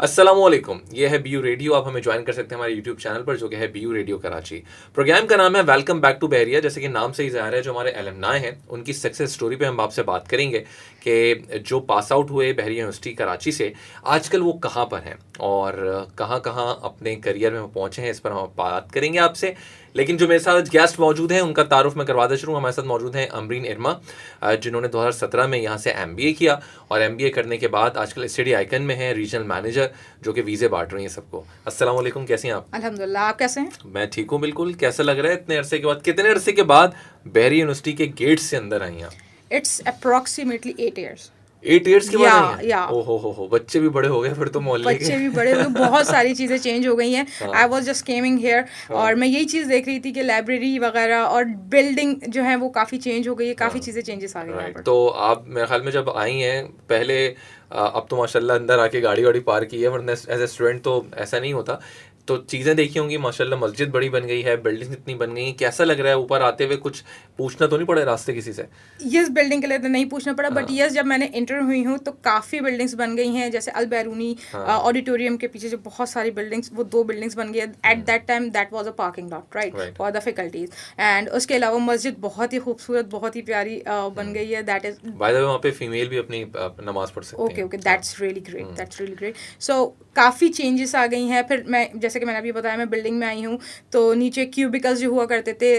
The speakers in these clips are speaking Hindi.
अस्सलामुअलैकुम, ये है BU रेडियो। आप हमें ज्वाइन कर सकते हैं हमारे यूट्यूब चैनल पर, जो कि है BU रेडियो कराची। प्रोग्राम का नाम है वेलकम बैक टू बहरिया। जैसे कि नाम से ही ज़ाहिर है, जो हमारे एलुमनाई हैं उनकी सक्सेस स्टोरी पे हम आपसे बात करेंगे कि जो पास आउट हुए बहरिया यूनिवर्सिटी कराची से, आजकल वो कहाँ पर हैं और कहाँ कहाँ अपने करियर में वो पहुँचे हैं। इस पर हम बात करेंगे आपसे। लेकिन जो मेरे साथ गेस्ट मौजूद हैं उनका तारुफ मैं करवाता चलूँ। हमारे साथ मौजूद हैं अमरीन इरमा, जिन्होंने 2017 में यहाँ से MBA किया और MBA करने के बाद आजकल स्टडी आइकन में है रीजनल मैनेजर, जो कि वीज़े बांट रही हैं सबको। अस्सलाम वालेकुम, कैसी हैं आप? अल्हम्दुलिल्लाह, आप कैसे हैं? मैं ठीक हूँ बिल्कुल। कैसा लग रहा है इतने अरसे के बाद, कितने अरसे के बाद बहरी यूनिवर्सिटी के गेट से अंदर आई हैं? It's approximately 8 years. 8 ईयर्स के बाद आई हैं? या ओहो हो, बच्चे भी बड़े हो गए फिर तो मोहल्ले के। बच्चे भी बड़े हुए, बहुत सारी चीज़ें चेंज हो गई हैं। हाँ। आई वॉज जस्ट केमिंग हेयर हाँ। और मैं यही चीज़ देख रही थी कि लाइब्रेरी वगैरह और बिल्डिंग जो है वो काफ़ी चेंज हो गई है, काफ़ी हाँ। चीज़ें चेंजेस आ गई हैं यहाँ राइट, पर। तो आप मेरे ख्याल में जब आई हैं पहले, अब तो माशाल्लाह अंदर आके गाड़ी वाड़ी पार की है, वरना एज ए स्टूडेंट तो ऐसा नहीं होता। तो चीज़ें देखी होंगी माशाल्लाह, मस्जिद बड़ी बन गई है, बिल्डिंग इतनी बन गई है। कैसा लग रहा है ऊपर आते हुए? कुछ पूछना तो नहीं पड़ा रास्ते किसी से? यस, बिल्डिंग के लिए तो नहीं पूछना पड़ा, बट हाँ। यस जब मैंने इंटर हुई हूँ तो काफ़ी बिल्डिंग्स बन गई हैं। जैसे अल बैरूनी हाँ। ऑडिटोरियम के पीछे जो बहुत सारी बिल्डिंग्स, वो 2 बिल्डिंग्स बन गई है। Eight that time that was a parking lot, right, Right. For the faculties. And उसके अलावा मस्जिद बहुत ही खूबसूरत, बहुत ही प्यारी बन गई है। That is by the way वहाँ पे फीमेल भी अपनी नमाज पढ़ सकती ओके हैं। Okay, that's really great, that's really great. So काफ़ी चेंजेस आ गई हैं। फिर मैं, जैसे कि मैंने अभी बताया, मैं बिल्डिंग में आई हूँ, तो नीचे क्यूबिकल्स जो हुआ करते थे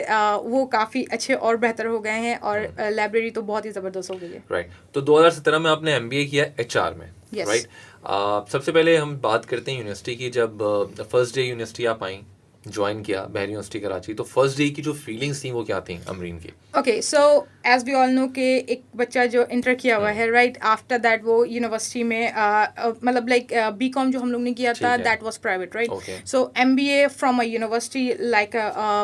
वो काफ़ी अच्छे और बेहतर हो गए हैं, और लाइब्रेरी तो बहुत ही ज़बरदस्त हो गई है। राइट, तो 2017 में आपने MBA किया HR में। Yes. राइट, सबसे पहले हम बात करते हैं यूनिवर्सिटी की। जब फर्स्ट डे यूनिवर्सिटी आप आई, ज्वाइन किया बहरी यूनिवर्सिटी कराची, तो फर्स्ट डे की जो फीलिंग्स थी वो क्या थी अमरीन की? Okay, so as we all know कि एक बच्चा जो इंटर किया हुआ है, राइट, आफ्टर दैट वो यूनिवर्सिटी में मतलब लाइक BCom जो हम लोग ने किया ठीक था, है। That was private, right. Okay. So MBA from a university like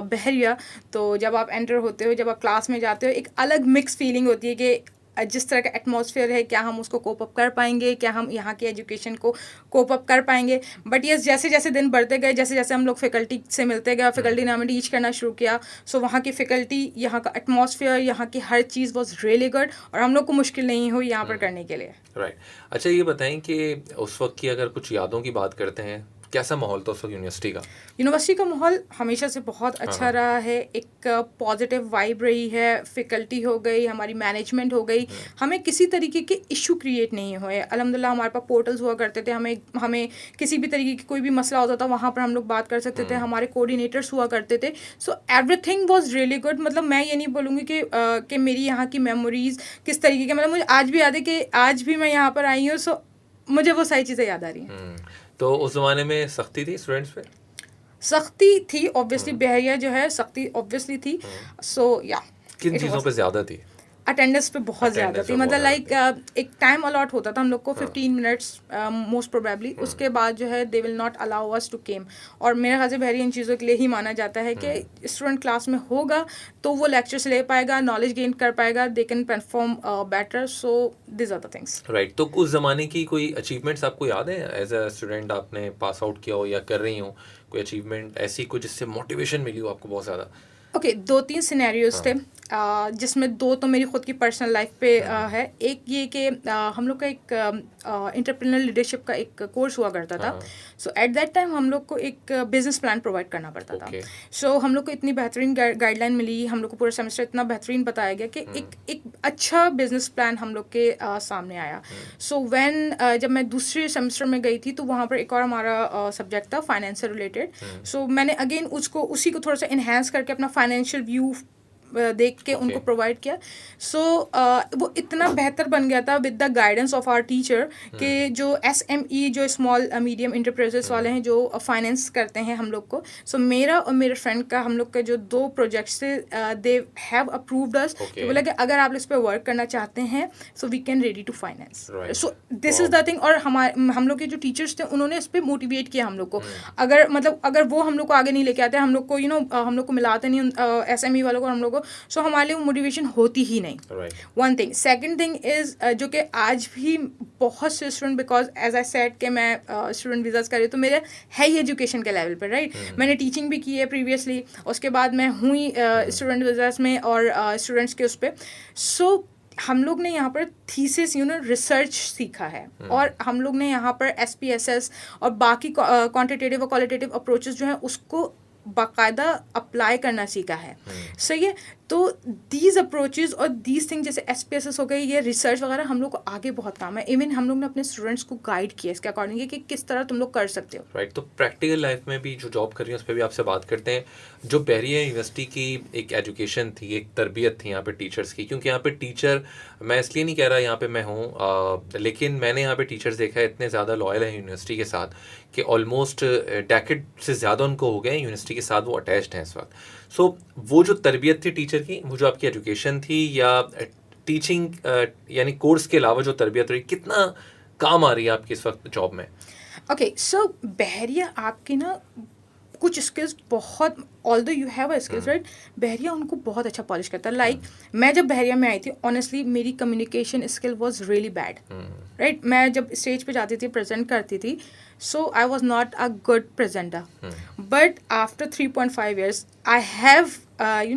Bahria, तो जब आप एंटर होते हो, जब आप क्लास में जाते हो, एक अलग मिक्स फीलिंग होती है कि जिस तरह का एटमॉस्फेयर है, क्या हम उसको कोप अप कर पाएंगे, क्या हम यहाँ की एजुकेशन को कोप अप कर पाएंगे। बट यस, जैसे जैसे दिन बढ़ते गए, जैसे जैसे हम लोग फैकल्टी से मिलते गए, फैकल्टी ने हमें टीच करना शुरू किया, सो वहाँ की फैकल्टी, यहाँ का एटमॉस्फेयर, यहाँ की हर चीज़ वॉज रियली गुड, और हम लोग को मुश्किल नहीं हुई यहाँ पर करने के लिए। राइट, अच्छा ये बताएं कि उस वक्त की अगर कुछ यादों की बात करते हैं, कैसा माहौल था उस वक्त यूनिवर्सिटी का? यूनिवर्सिटी का माहौल हमेशा से बहुत अच्छा रहा है। एक पॉजिटिव वाइब रही है, फैकल्टी हो गई, हमारी मैनेजमेंट हो गई, हमें किसी तरीके के इशू क्रिएट नहीं हुए। अल्हम्दुलिल्लाह हमारे पास पोर्टल्स हुआ करते थे, हमें हमें किसी भी तरीके की कोई भी मसला होता था, वहाँ पर हम लोग बात कर सकते थे, हमारे कोऑर्डिनेटर्स हुआ करते थे। So everything was really good. मतलब मैं ये नहीं बोलूँगी कि मेरी यहाँ की मेमोरीज किस तरीके के, मतलब मुझे आज भी याद है कि आज भी मैं यहाँ पर आई हूँ, सो मुझे वो सारी चीज़ें याद आ रही हैं। तो उस ज़माने में सख्ती थी स्टूडेंट्स पे? सख्ती थी ऑब्वियसली, बहरिया जो है सख्ती ऑब्वियसली थी। सो या किन चीज़ों पे ज़्यादा थी? अटेंडेंस पे बहुत ज़्यादा Attendance थी। पे मतलब बहुत लाइक एक टाइम अलॉट होता था हम लोग को, 15 मिनट्स मोस्ट प्रोबेबली। उसके बाद जो है they will not allow us to came. और मेरे ख्याल से बहरी इन चीज़ों के लिए ही माना जाता है कि स्टूडेंट क्लास में होगा तो वो लेक्चर्स ले पाएगा, नॉलेज गेन कर पाएगा, they can perform better. So this are the things. Right, तो उस ज़माने की कोई अचीवमेंट्स आपको याद है? एज अ स्टूडेंट आपने पास आउट किया हो या कर रही हो, कोई अचीवमेंट ऐसी कुछ जिससे मोटिवेशन मिली हो आपको बहुत ज़्यादा? ओके, 2-3 सिनेरियोज थे, जिसमें 2 तो मेरी खुद की पर्सनल लाइफ पे है। एक ये कि हम लोग का एक एंटरप्रेन्योर लीडरशिप का एक कोर्स हुआ करता था। सो एट दैट टाइम हम लोग को एक बिजनेस प्लान प्रोवाइड करना पड़ता था। Okay. सो हम लोग को इतनी बेहतरीन गाइडलाइन मिली, हम लोग को पूरा सेमेस्टर इतना बेहतरीन बताया गया कि एक अच्छा बिजनेस प्लान हम लोग के सामने आया। सो व्हेन जब मैं दूसरे सेमेस्टर में गई थी, तो वहाँ पर एक और हमारा सब्जेक्ट था फाइनेंस से रिलेटेड। सो मैंने अगेन उसी को थोड़ा सा इन्हेंस करके अपना फाइनेंशियल व्यू देख के उनको प्रोवाइड किया। सो वो इतना बेहतर बन गया था with the guidance of our teacher कि जो SME, जो स्मॉल मीडियम इंटरप्राइजेस वाले हैं, जो फाइनेंस करते हैं हम लोग को, सो मेरा और मेरे फ्रेंड का, हम लोग का जो 2 प्रोजेक्ट्स थे, दे हैव अप्रूव्ड अस कि बोला कि अगर आप इस पर वर्क करना चाहते हैं, so we can ready to finance. So this is the thing. और हम लोग के जो टीचर्स थे, उन्होंने इस पर मोटिवेट किया हम लोग को। अगर वो हम लोग को आगे नहीं लेके आते, हम लोग को हम लोग को मिलाते नहीं SME वालों को, हम लोग को, सो हमारे लिए वो मोटिवेशन होती ही नहीं। One thing. Second thing is जो कि आज भी बहुत से student, because as I said कि मैं स्टूडेंट वीज़ास कर रही हूँ, तो मेरे है ही एजुकेशन के लेवल पर, राइट। मैंने टीचिंग भी की है प्रीवियसली, उसके बाद मैं हुई स्टूडेंट वीज़ास में और स्टूडेंट्स के उस पर। सो हम लोग ने यहाँ पर थीसिस रिसर्च सीखा है, और हम लोग ने यहाँ पर SPSS और बाकी क्वांटिटेटिव और क्वालिटेटिव अप्रोचेस जो हैं उसको बाकायदा अप्लाई करना सीखा है। सही है। तो दीज अप्रोचेस और दीज थिंग जैसे SPSS हो गई, ये रिसर्च वगैरह हम लोग को आगे बहुत काम है। इवन हम लोग ने अपने स्टूडेंट्स को गाइड किया इसके अकॉर्डिंग कि किस तरह तुम लोग कर सकते हो। राइट। तो प्रैक्टिकल लाइफ में भी जो जॉब कर रही हैं उस पर भी आपसे बात करते हैं। जो बहरिया यूनिवर्सिटी की एक एजुकेशन थी, एक तरबियत थी यहाँ पे टीचर्स की, क्योंकि यहाँ पे टीचर, मैं इसलिए नहीं कह रहा यहाँ पे मैं हूँ, लेकिन मैंने यहाँ पे टीचर्स देखा है इतने ज़्यादा लॉयल हैं यूनिवर्सिटी के साथ कि ऑलमोस्ट डेकेड से ज़्यादा उनको हो गए यूनिवर्सिटी के साथ, वो अटैच्ड हैं इस वक्त। सो वो जो तरबियत थी टीचर की, वो जो आपकी एजुकेशन थी या टीचिंग यानी कोर्स के अलावा जो तरबियत रही, कितना काम आ रही है आपकी इस वक्त जॉब में? ओके, सो बहरिया आपकी ना कुछ स्किल्स बहुत, although you have a skills right, Bahria उनको बहुत अच्छा पॉलिश करता है। लाइक मैं जब बहरिया में आई थी, ऑनेस्टली मेरी communication skill was really bad right. मैं जब स्टेज पे जाती थी, प्रेजेंट करती थी, so I was not a good presenter, but after 3.5 years I have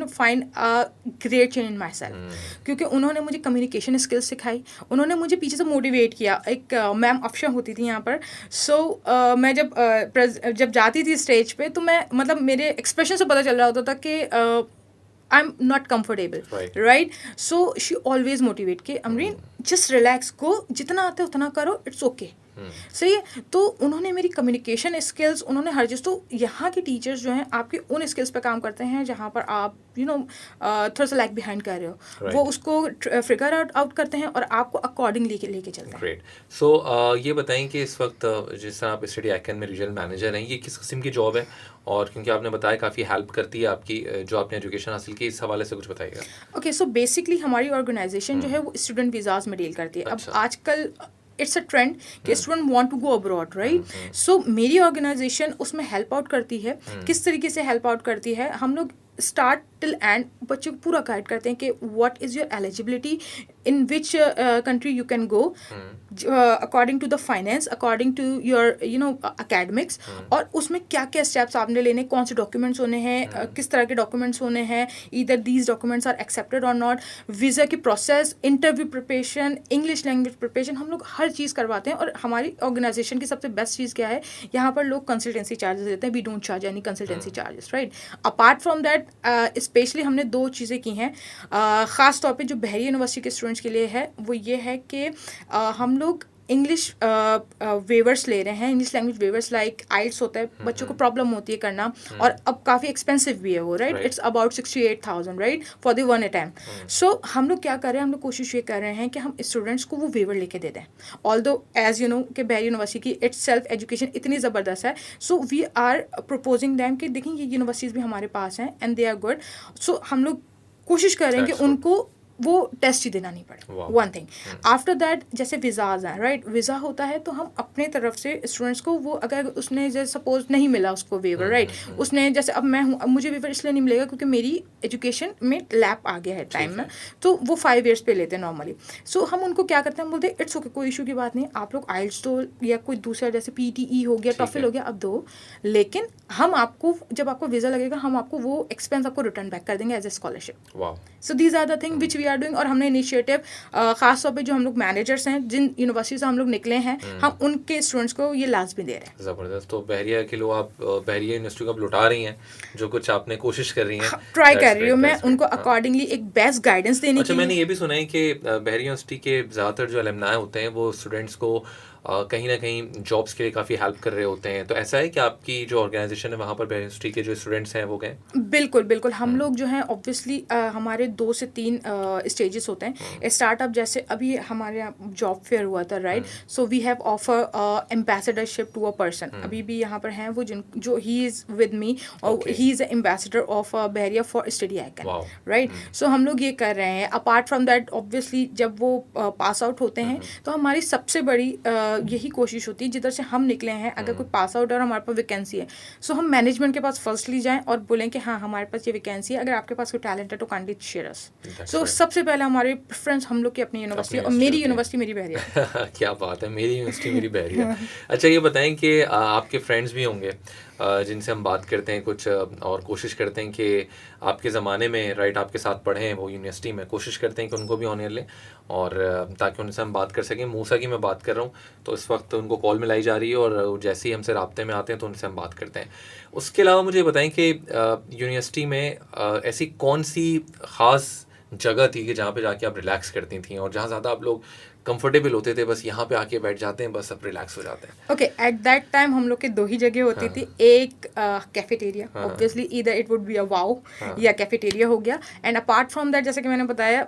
find a great change in myself, क्योंकि उन्होंने मुझे कम्युनिकेशन स्किल्स सिखाई, उन्होंने मुझे पीछे से मोटिवेट किया। एक मैम अफशा होती थी यहाँ पर, सो मैं जब जाती थी स्टेज पे, तो मैं मतलब मेरे एक्सप्रेशन से पता चल रहा होता था कि I am not comfortable right. So she always motivate कि अमरीन जस्ट रिलैक्स, को जितना आता है उतना करो, इट्स ओके। सही है। तो उन्होंने मेरी कम्युनिकेशन स्किल्स, उन्होंने हर चीज़, तो यहाँ के टीचर्स जो हैं आपके उन स्किल्स पे काम करते हैं जहाँ पर आप थोड़ा सा लैग बिहाइंड कर रहे हो, वो उसको फिगर आउट करते हैं और आपको अकॉर्डिंगली लेके चलते हैं। ग्रेट। सो ये बताएं कि इस वक्त जिस तरह आप स्टडी आइकन में रीजनल मैनेजर हैं, ये किस किस्म की जॉब है, और क्योंकि आपने बताया काफ़ी हेल्प करती है आपकी जो आपने एजुकेशन हासिल की, इस हवाले से कुछ बताइएगा। ओके, सो बेसिकली हमारी ऑर्गेनाइजेशन जो है वो स्टूडेंट वीज़ाज में डील करती है। अब आजकल इट्स अ ट्रेंड कि student want to go abroad right. So मेरी ऑर्गेनाइजेशन उसमें हेल्प आउट करती है। किस तरीके से हेल्प आउट करती है, हम लोग स्टार्ट टिल एंड बच्चे को पूरा गाइड करते हैं कि what is your eligibility, in which country you can go, according to the finance, according to your academics, और उसमें क्या क्या स्टेप्स आपने लेने, कौन से डॉक्यूमेंट्स होने हैं, किस तरह के डॉक्यूमेंट्स होने हैं, either these documents are accepted और नॉट, वीज़ा की process, interview preparation, English language preparation, हम लोग हर चीज़ करवाते हैं। और हमारी ऑर्गेनाइजेशन की सबसे बेस्ट चीज़ क्या है, यहाँ पर लोग कंसल्टेंसी चार्जेस देते हैं, we don't charge any consultancy charges right. Apart from that specially हमने 2 चीज़ें की हैं ख़ास तौर पे जो बहरिया यूनिवर्सिटी के स्टूडेंट्स के लिए है, वो ये है कि हम लोग इंग्लिश वेवर्स ले रहे हैं, इंग्लिश लैंग्वेज वेवर्स, लाइक आइल्स होता है, बच्चों को प्रॉब्लम होती है करना, और अब काफ़ी एक्सपेंसिव भी है वो right, it's about 68,000 right for the one attempt. So हम लोग क्या कर रहे हैं, हम लोग कोशिश ये कर रहे हैं कि हम स्टूडेंट्स को वो वेवर लेके दे दें। ऑल्दो एज यू नो कि बहरिया यूनिवर्सिटी की इट्स सेल्फ एजुकेशन इतनी ज़बरदस्त है, so we are proposing them कि देखें ये यूनिवर्सिटीज़ भी हमारे पास हैं एंड दे आर गुड। सो हम लोग कोशिश कर रहे हैं कि उनको वो टेस्ट ही देना नहीं पड़े। वन थिंग आफ्टर दैट, जैसे वीज़ाज हैं राइट, वीज़ा होता है तो हम अपने तरफ से स्टूडेंट्स को, वो अगर उसने जैसे सपोज नहीं मिला उसको वेवर राइट, उसने जैसे अब मैं हूँ, अब मुझे वेवर इसलिए नहीं मिलेगा क्योंकि मेरी एजुकेशन में लैप आ गया है टाइम में, तो वो 5 years पे लेते हैं नॉर्मली। सो हम उनको क्या करते हैं, हम बोलते हैं इट्स ओके, कोई इशू की बात नहीं, आप लोग आइल्स तो या कोई दूसरा जैसे PTE हो गया, टॉफिल हो गया, अब दो, लेकिन हम आपको जब आपको वीज़ा लगेगा हम आपको वो एक्सपेंस आपको रिटर्न बैक कर देंगे as a scholarship. So these are the thing which we are doing. और हमने इनिशिएटिव खास तौर पे जो हम लोग मैनेजर्स हैं, जिन यूनिवर्सिटी से हम लोग निकले हैं, हम उनके स्टूडेंट्स को ये लास्ट भी दे रहे हैं। ज़बरदस्त। तो बहरिया के लोग आप बहरिया यूनिवर्सिटी को आप लुटा रही हैं, जो कुछ आपने कोशिश कर रही हैं, ट्राई कर रही हूँ मैं उनको अकॉर्डिंगली एक बेस्ट गाइडेंस देने की। अच्छा, मैंने ये भी सुना है कि बहरिया यूनिवर्सिटी के ज़्यादातर जो अलमनाई होते हैं वो स्टूडेंट्स को कहीं ना कहीं जॉब्स के लिए काफ़ी हेल्प कर रहे होते हैं, तो ऐसा है कि आपकी जो ऑर्गेनाइजेशन है वहाँ पर बहरिया यूनिवर्सिटी के जो स्टूडेंट्स हैं वो गए? बिल्कुल बिल्कुल, हम लोग जो हैं ऑब्वियसली हमारे 2 से 3 स्टेजेस होते हैं। स्टार्टअप जैसे अभी हमारे यहाँ जॉब फेयर हुआ था right, so we have offer ambassadorship to a person, अभी भी यहाँ पर हैं वो जो ही इज़ विद मी, और he is ambassador of Bahria for study icon right. So हम लोग ये कर रहे हैं। अपार्ट फ्रॉम दैट ऑब्वियसली जब वो पास आउट होते हैं तो हमारी सबसे बड़ी यही कोशिश होती है जिधर से हम निकले हैं, अगर कोई पास आउट और हमारे पास वैकेंसी है, सो हम मैनेजमेंट के पास फर्स्टली जाएं और बोलें कि हाँ हमारे पास ये वैकेंसी है, अगर आपके पास कोई टैलेंट है तो काइंडली शेयर अस। सो सबसे पहले हमारी प्रेफरेंस हम लोग की अपनी यूनिवर्सिटी, और मेरी यूनिवर्सिटी मेरी बहरिया। क्या बात है, मेरी यूनिवर्सिटी मेरी बहरिया। अच्छा ये बताएं कि आपके फ्रेंड्स भी होंगे जिनसे हम बात करते हैं कुछ और कोशिश करते हैं कि आपके ज़माने में राइट आपके साथ पढ़े हैं वो यूनिवर्सिटी में, कोशिश करते हैं कि उनको भी ऑन एयर लें और ताकि उनसे हम बात कर सकें। मूसा की मैं बात कर रहा हूँ तो इस वक्त उनको कॉल मिलाई जा रही है और जैसे ही हमसे राब्ते में आते हैं तो उनसे हम बात करते हैं। उसके अलावा मुझे बताएं कि यूनिवर्सिटी में ऐसी कौन सी ख़ास जगह थी कि जहाँ पे जाके आप रिलैक्स करती थी और जहाँ ज़्यादा आप लोग कंफर्टेबल होते थे, बस यहाँ पे आके बैठ जाते हैं, बस अब रिलैक्स हो जाते हैं? ओके, एट दैट टाइम हम लोग के दो ही जगह होती थी, एक cafeteria, obviously either it would be a wow या कैफेटेरिया हो गया, एंड अपार्ट फ्रॉम दैट जैसे कि मैंने बताया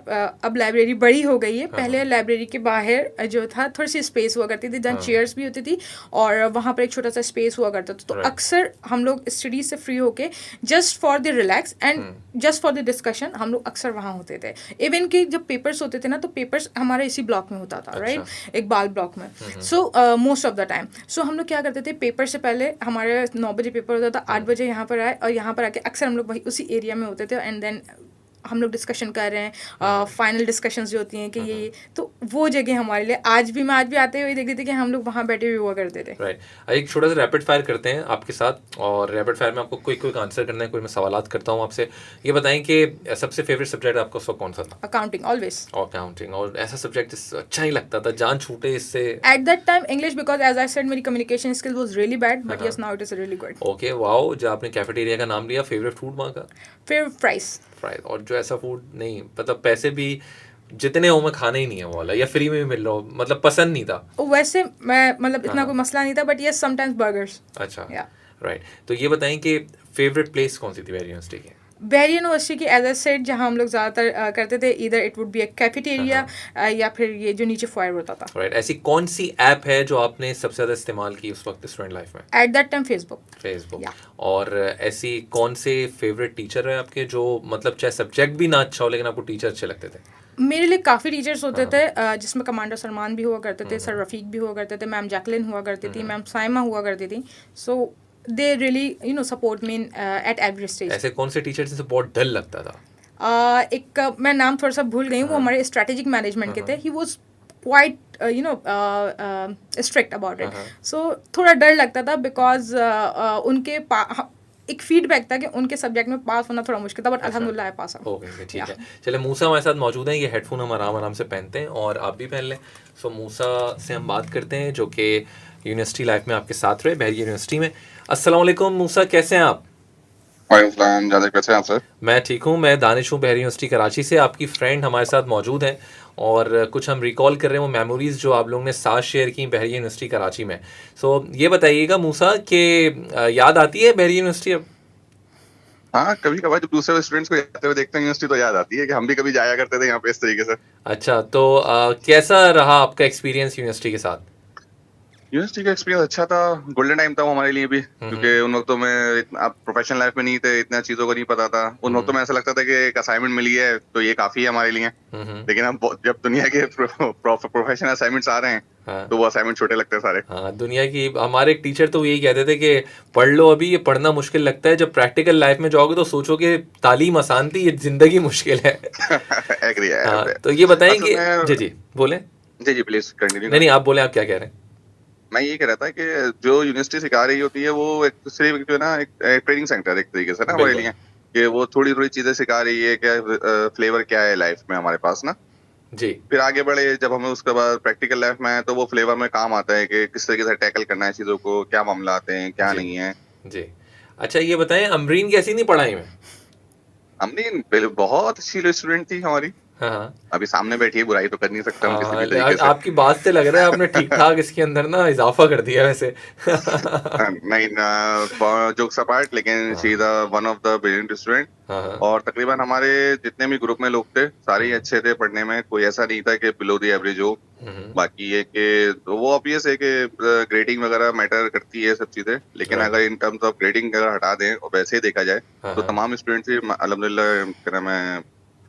अब लाइब्रेरी बड़ी हो गई है, पहले लाइब्रेरी के बाहर जो था थोड़ी सी स्पेस हुआ करती थी जहाँ चेयर्स भी होती थी और वहाँ पर एक छोटा सा स्पेस हुआ करता था, तो अक्सर हम लोग स्टडीज से फ्री होके just for the relax and just for the discussion हम लोग अक्सर वहाँ होते थे। इवन कि जब पेपर्स होते थे ना तो पेपर्स हमारे इसी ब्लॉक में होता था, राइट, इकबाल ब्लॉक में। So most of the time so हम लोग क्या करते थे, पेपर से पहले हमारे 9 बजे पेपर होता था, 8 बजे यहाँ पर आए और यहाँ पर आके अक्सर हम लोग वही उसी एरिया में होते थे एंड देन हम लोग डिस्कशन कर रहे हैं, फाइनल डिस्कशंस जो होती हैं कि ये तो वो जगह हमारे लिए आज भी आते हुए देखते थे कि हम लोग वहाँ बैठे हुए हुआ करते थे। राइट, एक छोटा सा रैपिड फायर करते हैं आपके साथ और रैपिड फायर में आपको कोई आंसर करना है, कोई मैं सवालात करता हूँ आपसे। ये बताएं कि सबसे फेवरेट सब्जेक्ट आपका उस वक्त कौन सा था? Accounting, always accounting. और ऐसा सब्जेक्ट अच्छा ही लगता था, जान छूटे इससे? At that time English, because as I said मेरी communication skill was really bad, but yes now it is really good. Okay, wow. जो आपने कैफेटेरिया का नाम लिया, फेवरेट फूड वहाँ का? Favourite fries. और जो ऐसा फूड नहीं, मतलब पैसे भी जितने हो मैं खाना ही नहीं है वो वाला, या फ्री में भी मिल रहा हो, मतलब पसंद नहीं था वैसे मैं, मतलब इतना कोई मसला नहीं था, बट यस समटाइम्स बर्गर्स। अच्छा, राइट। तो ये बताएं कि फेवरेट प्लेस कौन सी थी वेरी यूनिवर्सिटी की? वेरी यूनिवर्सिटी की एज ए सेट जहाँ हम लोग ज़्यादातर करते थे, इधर it would be a cafeteria या फिर ये जो नीचे फॉयर होता था। राइट, ऐसी कौन सी ऐप है जो आपने सबसे ज़्यादा इस्तेमाल की उस वक्त स्टूडेंट लाइफ में? Eight that time Facebook. और ऐसी कौन से फेवरेट टीचर है आपके जो मतलब चाहे सब्जेक्ट भी ना अच्छा हो लेकिन आपको टीचर अच्छे लगते थे? मेरे लिए काफ़ी टीचर्स होते थे जिसमें कमांडर सलमान भी हुआ करते थे, सर रफ़ीक भी हुआ करते थे, मैम जैकलिन हुआ करती थी, मैम साइमा हुआ करती थी। सो they really support me at every stage. ऐसे कौन से टीचर से बहुत डर लगता था? एक मैं नाम थोड़ा सा भूल गई हूँ, वो हमारे स्ट्रेटेजिक मैनेजमेंट के थे। He was quite strict about it, so थोड़ा डर लगता था बिकॉज उनके एक फीडबैक था कि उनके सब्जेक्ट में पास होना थोड़ा मुश्किल था, बट अल्हम्दुलिल्लाह पास हो गए। ठीक है, चलिए मूसा हमारे साथ मौजूद हैं, ये हेडफोन हम आराम से पहनते हैं और आप भी पहन लें। सो मूसा से हम बात करते हैं जो कि यूनिवर्सिटी लाइफ में आपके साथ रहे, बहरिया यूनिवर्सिटी में। अस्सलाम वालेकुम मूसा, कैसे हैं आप? कैसे हैं आप सर? मैं ठीक हूँ, मैं दानिश हूँ बहरिया यूनिवर्सिटी कराची से। आपकी फ्रेंड हमारे साथ मौजूद हैं और कुछ हम रिकॉल कर रहे हैं वो मेमोरीज़ जो आप लोगों ने साथ शेयर की बहरिया यूनिवर्सिटी कराची में। सो ये बताइएगा मूसा कि याद आती है बहरिया यूनिवर्सिटी अब? हाँ, कभी कभार जब दूसरे स्टूडेंट्स को जाते हुए देखते हैं यूनिवर्सिटी तो याद आती है कि हम भी कभी जाया करते थे यहाँ पे इस तरीके से। अच्छा, तो कैसा रहा आपका एक्सपीरियंस यूनिवर्सिटी के साथ? यूनिवर्सिटी का एक्सपीरियंस अच्छा था, गोल्डन टाइम था वो हमारे लिए भी, क्योंकि उन वक्तों में आप प्रोफेशनल लाइफ में नहीं थे, इतना चीजों को नहीं पता था। उन वक्तों में ऐसा लगता था कि एक असाइनमेंट मिली है तो ये काफी है हमारे लिए। लेकिन अब जब दुनिया के प्रोफेशनल असाइनमेंट्स आ रहे हैं तो वो असाइनमेंट छोटे लगते हैं सारे। हाँ, दुनिया की हमारे एक टीचर तो यही कहते थे कि पढ़ लो अभी, ये पढ़ना मुश्किल लगता है, जब प्रैक्टिकल लाइफ में जाओगे तो सोचो कि तालीम आसान थी, ये जिंदगी मुश्किल है। एग्री है। हाँ, तो ये बताएंगे। जी बोले। जी प्लीज कंटिन्यू। नहीं आप बोले, आप क्या कह रहे हैं? मैं ये कह रहा था कि जो यूनिवर्सिटी सिखा रही होती है वो एक सिर्फ जो है ना एक ट्रेनिंग सेंटर एक तरीके से ना हमारे लिए, कि वो थोड़ी थोड़ी चीजें सिखा रही है कि फ्लेवर क्या है लाइफ में हमारे पास ना जी। फिर आगे बढ़े जब हमें उसके बाद प्रैक्टिकल लाइफ में आए तो वो फ्लेवर में काम आता है कि किस तरीके से टैकल करना है चीजों को, क्या मामला आते हैं क्या नहीं है। जी, अच्छा ये बताएं अमरीन कैसी नहीं पढ़ाई में? अमरीन बहुत अच्छी स्टूडेंट थी हमारी। हाँ, अभी सामने बैठी है, बुराई तो कर नहीं सकता हम किसी भी तरीके से। आपकी बात से लग रहा है आपने ठीक ठाक इसके अंदर ना इजाफा कर दिया वैसे। नहीं जोक्स अपार्ट, लेकिन she is one of the brilliant student. और तकरीबन हमारे जितने भी ग्रुप में लोग थे सारे ही अच्छे थे पढ़ने में, कोई ऐसा नहीं था कि बिलो द एवरेज हो। बाकी ये कि वो ऑब्वियस है कि ग्रेडिंग वगैरह मैटर करती है सब चीजें, लेकिन अगर इन टर्म्स ऑफ ग्रेडिंग अगर हटा दें और वैसे ही देखा जाए तो तमाम स्टूडेंट्स ही अल्हम्दुलिल्लाह क्या नाम है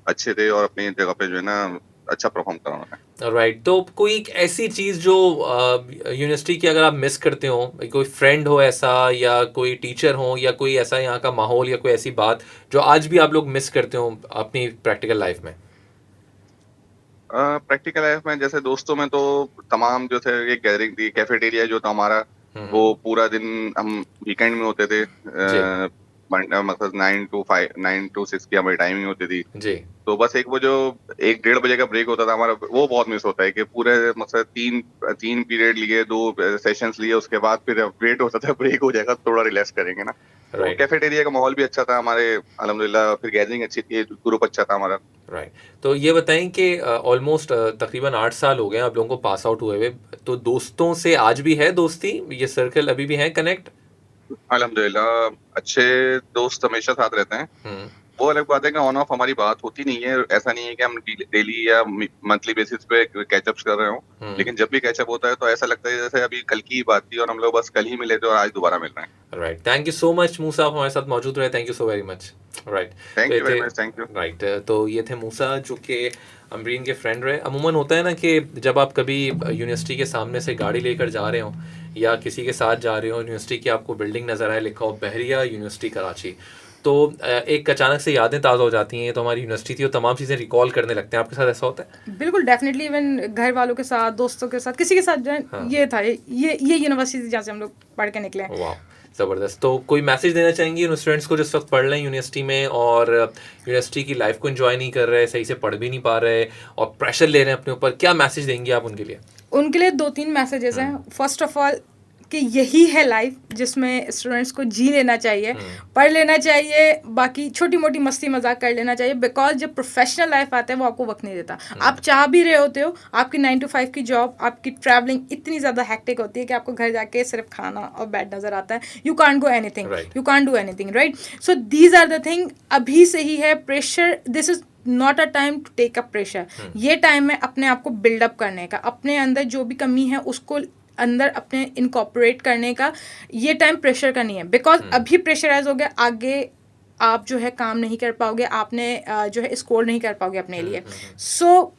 अच्छे थे और अपनी जगह पे जो है ना अच्छा परफॉर्म करा उन्होंने। राइट, तो कोई एक ऐसी चीज़ जो यूनिवर्सिटी की अगर आप मिस करते हो, कोई फ्रेंड हो ऐसा, या कोई टीचर हो, या कोई ऐसा यहाँ का माहौल, या कोई ऐसी बात जो आज भी आप लोग मिस करते हो अपनी प्रैक्टिकल लाइफ में? प्रैक्टिकल लाइफ में जैसे दोस्तों में तो तमाम जो थे ये गैदरिंग थी, कैफेटेरिया जो था हमारा, वो पूरा दिन हम वीकेंड में होते थे। मतलब 9 to 6 की हमारी टाइमिंग होती थी जी। तो बस एक वो जो 1-1:30 बजे का ब्रेक होता था हमारा, वो बहुत मिस होता है कि पूरे मतलब तीन पीरियड लिए, 2 सेशंस लिए, उसके बाद फिर वेट होता था ब्रेक हो जाएगा, थोड़ा रिलैक्स करेंगे ना। तो कैफेटेरिया का माहौल भी अच्छा था हमारे, अल्हम्दुलिल्लाह। फिर गैदरिंग अच्छी थी, ग्रुप अच्छा था हमारा। राइट, तो ये बताएं कि ऑलमोस्ट तकरीबन 8 साल हो गए आप लोगों को पास आउट हुए हुए, तो दोस्तों से आज भी है दोस्ती, ये सर्कल अभी भी है कनेक्ट? अल्हम्दुलिल्लाह अच्छे दोस्त हमेशा साथ रहते हैं। वो अलग बात है कि ऑन ऑफ हमारी बात होती नहीं है, ऐसा नहीं है कि हम डेली या मंथली बेसिस पे कैचअप्स कर रहे हो, लेकिन जब भी कैचअप होता है तो ऐसा लगता है जैसे अभी कल की ही बात थी और हम लोग बस कल ही मिले थे और आज दोबारा मिल रहे हैं। Right, thank you so much Musa, आप हमारे साथ मौजूद रहे, thank you so very much. Right, thank you very much, thank you. Right, तो ये थे मूसा जो कि अमरीन के फ्रेंड रहे। अमूमन होता है ना कि जब आप कभी यूनिवर्सिटी के सामने से गाड़ी लेकर जा रहे हो या किसी के साथ जा रहे हो, यूनिवर्सिटी की आपको बिल्डिंग नज़र आए, लिखा हो बहरिया यूनिवर्सिटी कराची, तो एक अचानक से यादें ताज़ा हो जाती हैं, तो हमारी यूनिवर्सिटी थी, वो तमाम चीज़ें रिकॉल करने लगते हैं। आपके साथ ऐसा होता है? बिल्कुल, डेफिनेटली। इवन घर वालों के साथ, दोस्तों के साथ, किसी के साथ जो है, ये था, ये यूनिवर्सिटी जहाँ से हम लोग पढ़ के निकले। वाह, ज़बरदस्त। तो कोई मैसेज देना चाहेंगे उन स्टूडेंट्स को जो इस वक्त पढ़ रहे हैं यूनिवर्सिटी में और यूनिवर्सिटी की लाइफ को एंजॉय नहीं कर रहे, सही से पढ़ भी नहीं पा रहे और प्रेशर ले रहे हैं अपने ऊपर, क्या मैसेज देंगे आप उनके लिए? उनके लिए 2-3 मैसेजेस हैं। फर्स्ट ऑफ ऑल कि यही है लाइफ जिसमें स्टूडेंट्स को जी लेना चाहिए, पढ़ लेना चाहिए, बाकी छोटी मोटी मस्ती मजाक कर लेना चाहिए, बिकॉज जब प्रोफेशनल लाइफ आता है वो आपको वक्त नहीं देता। आप चाह भी रहे होते हो, आपकी 9 to 5 की जॉब, आपकी ट्रैवलिंग इतनी ज़्यादा हेक्टिक होती है कि आपको घर जाके सिर्फ खाना और बेड नज़र आता है। You can't go anything, you can't do anything, right? So these are the thing. अभी से ही है pressure, this is not a time to take up pressure. ये टाइम है अपने आप को बिल्डअप करने का, अपने अंदर जो भी कमी है उसको अंदर अपने इनकॉर्पोरेट करने का। ये टाइम प्रेशर का नहीं है, बिकॉज अभी प्रेशराइज हो गया, आगे आप जो है काम नहीं कर पाओगे, आपने जो है स्कोर नहीं कर पाओगे अपने लिए। सो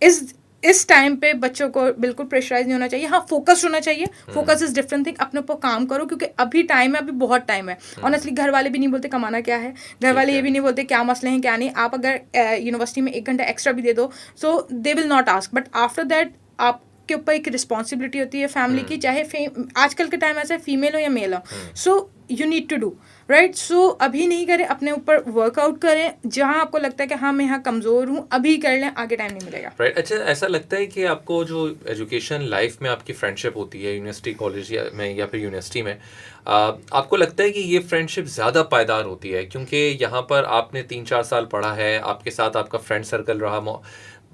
इस टाइम पे बच्चों को बिल्कुल प्रेशराइज नहीं होना चाहिए। हाँ, फोकस होना चाहिए, फोकस इज डिफरेंट थिंग। अपने ऊपर काम करो, क्योंकि अभी टाइम है, अभी बहुत टाइम है। ऑनेस्टली घर वाले भी नहीं बोलते कमाना क्या है, घर वाले ये भी नहीं बोलते क्या मसले हैं क्या नहीं। आप अगर यूनिवर्सिटी में 1 घंटा एक्स्ट्रा भी दे दो, so they will not ask, but after that आप के ऊपर एक रिस्पॉन्सिबिलिटी होती है फैमिली की, चाहे आजकल के टाइम ऐसा फीमेल हो या मेल हो। So you need to do right. So अभी नहीं करें, अपने ऊपर वर्कआउट करें, जहाँ आपको लगता है कि हाँ मैं यहाँ कमज़ोर हूँ, अभी कर लें, आगे टाइम नहीं मिलेगा। राइट, अच्छा, ऐसा लगता है कि आपको जो एजुकेशन लाइफ में आपकी फ्रेंडशिप होती है यूनिवर्सिटी कॉलेज में या फिर यूनिवर्सिटी में, आपको लगता है कि ये फ्रेंडशिप ज़्यादा पायदार होती है क्योंकि यहाँ पर आपने 3-4 साल पढ़ा है, आपके साथ आपका फ्रेंड सर्कल रहा,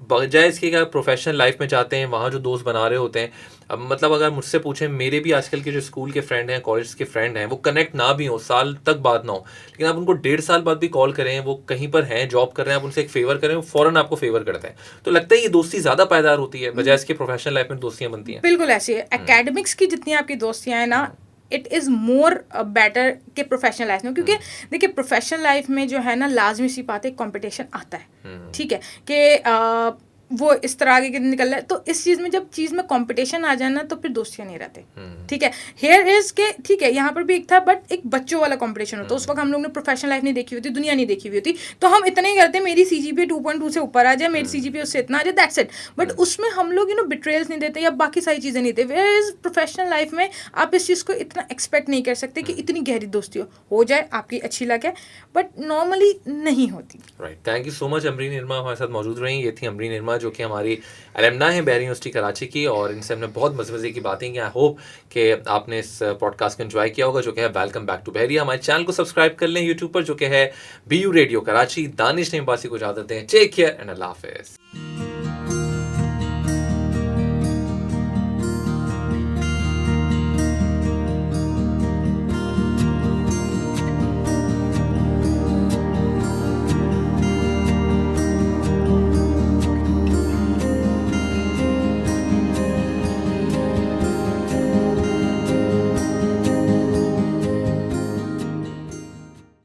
बजाय इसके कि आप प्रोफेशनल लाइफ में जाते हैं, वहाँ जो दोस्त बना रहे होते हैं। अब मतलब अगर मुझसे पूछें, मेरे भी आजकल के जो स्कूल के फ्रेंड हैं, कॉलेज के फ्रेंड हैं, वो कनेक्ट ना भी हो, साल तक बात ना हो, लेकिन आप उनको 1.5 साल बाद भी कॉल करें, वो कहीं पर हैं, जॉब कर रहे हैं, आप उनसे एक फेवर करें, वो फ़ौरन आपको फेवर करते हैं। तो लगता है ये दोस्ती ज़्यादा पायदार होती है बजाय इसके प्रोफेशनल लाइफ में दोस्तियाँ बनती हैं। बिल्कुल ऐसी है। एकेडमिक्स की जितनी आपकी दोस्तियाँ हैं ना, इट इज़ मोर बेटर के प्रोफेशनल लाइफ में, क्योंकि देखिए प्रोफेशनल लाइफ में जो है ना, लाजमी सी बात है, कंपटीशन आता है, ठीक है, कि वो इस तरह आगे निकल रहा है। तो इस चीज़ में जब चीज़ में कंपटीशन आ जाए ना, तो फिर दोस्तियाँ नहीं रहते, ठीक है। हेयर इज के ठीक है, यहाँ पर भी एक था, बट एक बच्चों वाला कंपटीशन होता है। उस वक्त हम लोग ने प्रोफेशनल लाइफ नहीं देखी होती, दुनिया नहीं देखी हुई होती, तो हम इतने ही करते, मेरी CGPA 2.2 से ऊपर आ जाए, मेरी CGPA उससे इतना आ जाए, दैट्स इट। बट उसमें हम लोग बिट्रेल्स नहीं देते या बाकी सारी चीज़ें नहीं देते। वेयर इज प्रोफेशनल लाइफ में आप इस चीज़ को इतना एक्सपेक्ट नहीं कर सकते कि इतनी गहरी दोस्ती हो जाए, आपकी अच्छी लगे, बट नॉर्मली नहीं होती। Right, thank you so much Amreen Nirma हमारे साथ मौजूद रही। ये थी अमरीन निर्मा जो कि हमारी एलुमनाई है बहरिया यूनिवर्सिटी कराची की, और इनसे हमने बहुत मज़े की बातें की। आई होप कि आपने इस पॉडकास्ट को एंजॉय किया होगा, जो कि है वेलकम बैक टू बहरिया। हमारे चैनल को सब्सक्राइब कर लें यूट्यूब पर, जो कि है BU रेडियो कराची। दानिश ने बासी को इजाज़त दें। टेक केयर एंड अल्लाह हाफिज़।